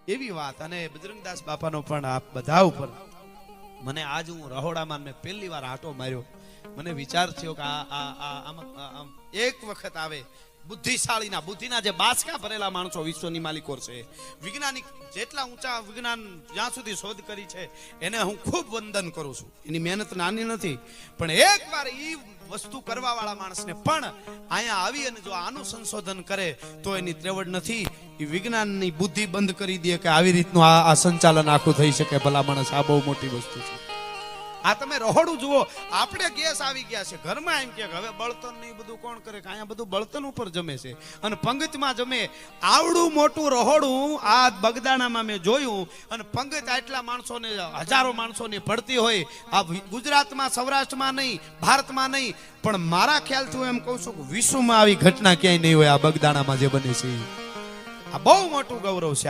એવી વાત. અને બજરંગદાસ બાપાનો પણ આ બધા ઉપર મને આજ હું રહોડામાં મેં પહેલી વાર આંટો માર્યો. મને વિચાર થયો કે આમ એક વખત આવે બુદ્ધિશાળીના બુદ્ધિના જે બાસકા ભરેલા માણસો વિશ્વની માલિકો છે, વૈજ્ઞાનિક જેટલા ઊંચા વિજ્ઞાન જ્યાં સુધી શોધ કરી છે એને હું ખૂબ વંદન કરું છું. એની મહેનત નાની નથી, પણ એકવાર ઈ વસ્તુ કરવા વાળા માણસને પણ અહીંયા આવી અને જો આનું સંશોધન કરે તો એની ત્રેવડ નથી. એ વિજ્ઞાનની બુદ્ધિ બંધ કરી દે કે આવી રીતનું આ સંચાલન આખું થઈ શકે. ભલા માણસ, આ બહુ મોટી વસ્તુ છે. આ તમે રહોડું જુઓ, આપણે ગેસ આવી ગયા છે ઘરમાં, એમ કે હવે બળતણ નહીં બધું કોણ કરે, કે અહીંયા બધું બળતણ ઉપર જમે છે અને પંગતમાં જમે. આવડું મોટું રહોડું આ બગદાણામાં મેં જોયું, અને પંગત આટલા માણસોને, હજારો માણસોને પડતી હોય. આ ગુજરાતમાં, સૌરાષ્ટ્રમાં નહીં, ભારતમાં નહીં, પણ મારા ખ્યાલથી હું એમ કહું છું કે વિશ્વમાં આવી ઘટના ક્યાંય નહીં હોય. આ બગદાણામાં જે બને છે આ બહુ મોટું ગૌરવ છે.